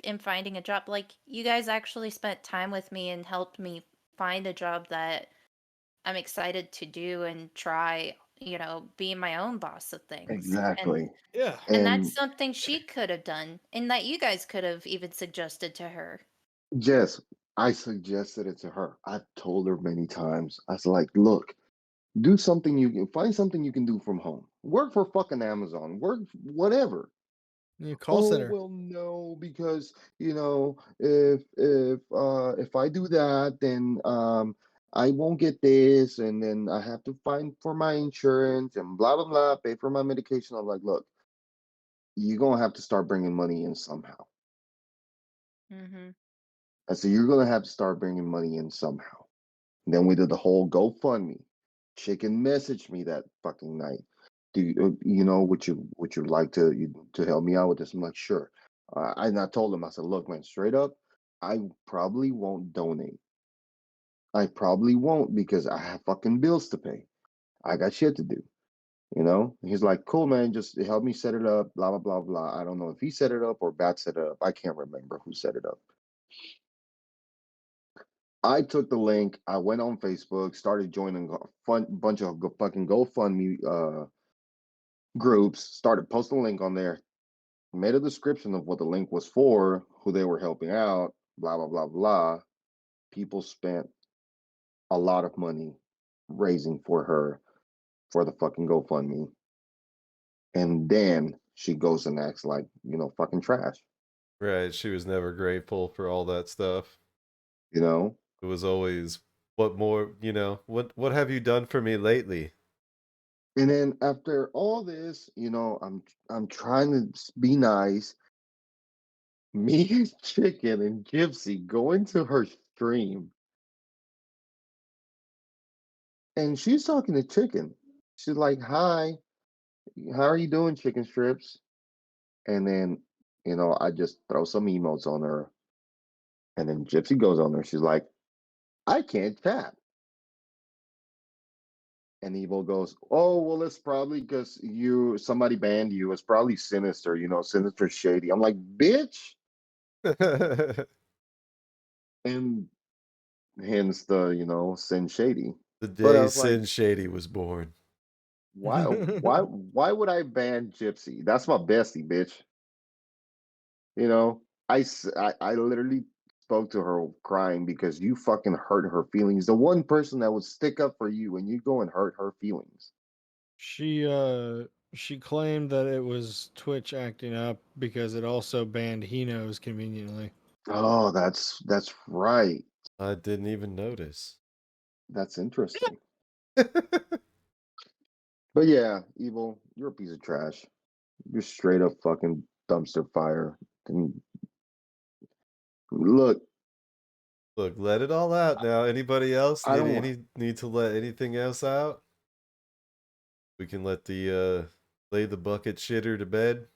in finding a job." Like you guys actually spent time with me and helped me find a job that I'm excited to do and try, being my own boss of things. exactly. Yeah. And that's And something she could have done and that you guys could have even suggested to her. Jess, I suggested it to her. I've told her many times. I was like, look, do something you can find something you can do from home. Work for fucking Amazon. Work whatever. Your call Oh, center. well, no, because if I do that, then I won't get this, and then I have to find for my insurance and blah blah blah, pay for my medication. I'm like, look, you're gonna have to start bringing money in somehow. Mhm. I said, you're gonna have to start bringing money in somehow. And then we did the whole GoFundMe. Chicken messaged me that fucking night. Do would you like to help me out with this? I'm like, sure. And I told him, I said, look, man, straight up, I probably won't donate. I probably won't because I have fucking bills to pay. I got shit to do. He's like, cool, man, just help me set it up, blah, blah, blah, blah. I don't know if he set it up or Bat set it up. I can't remember who set it up. I took the link. I went on Facebook, started joining a bunch of fucking GoFundMe groups, started posting a link on there, made a description of what the link was for, who they were helping out, blah blah blah blah. People spent a lot of money raising for her for the fucking GoFundMe, and then she goes and acts like fucking trash. Right. She was never grateful for all that stuff. You know. It was always, what more, what have you done for me lately? And then after all this, I'm trying to be nice. Me and Chicken and Gypsy go into her stream, and she's talking to Chicken. She's like, "Hi, how are you doing, Chicken Strips?" And then, I just throw some emotes on her, and then Gypsy goes on there. She's like, "I can't chat." And Evo goes, "Oh, well, it's probably because somebody banned you. It's probably Sinister, Sinister Shady." I'm like, "Bitch," and hence the Sin Shady. The But I day was like, SinShady was born. why would I ban Gypsy? That's my bestie, bitch. You know, I literally spoke to her crying because you fucking hurt her feelings. The one person that would stick up for you, and you go and hurt her feelings. She claimed that it was Twitch acting up because it also banned HeNose conveniently. Oh, that's right. I didn't even notice. That's interesting. But yeah, Evil, you're a piece of trash. You're straight up fucking dumpster fire. And look, Look, let it all out now. Anybody else I need don't want. need to let anything else out? We can let the lay the bucket shitter to bed.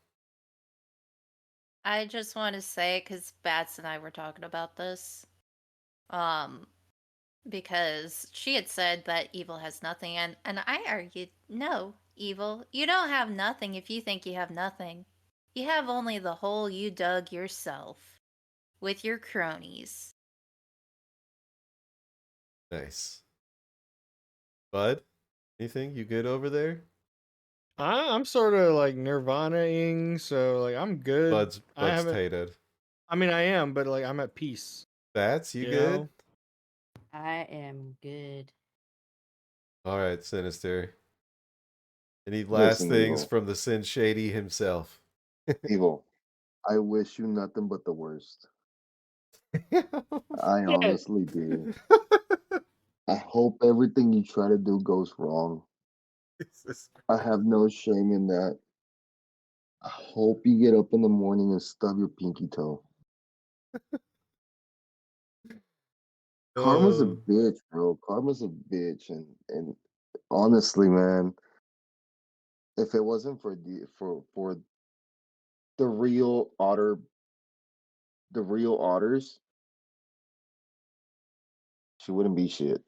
I just want to say, because Bats and I were talking about this, um, because she had said that evil has nothing, and I argued, no, evil, you don't have nothing if you think you have nothing. You have only the hole you dug yourself with your cronies. Nice. Bud, anything? You good over there? I'm sort of like Nirvana-ing, so like I'm good. I Bud's haven't. tated. I mean, I am, but like I'm at peace. Bats, you You good? know? I am good. All right, Sinister. Any last Listen, things Evil, from the SinShady himself? Evil. I wish you nothing but the worst. I Yeah. honestly do. I hope everything you try to do goes wrong. Jesus. I have no shame in that. I hope you get up in the morning and stub your pinky toe. Karma's a Oh, bitch, bro. Karma's a bitch, and honestly, man, if it wasn't for the real otter, the real otters, she wouldn't be shit.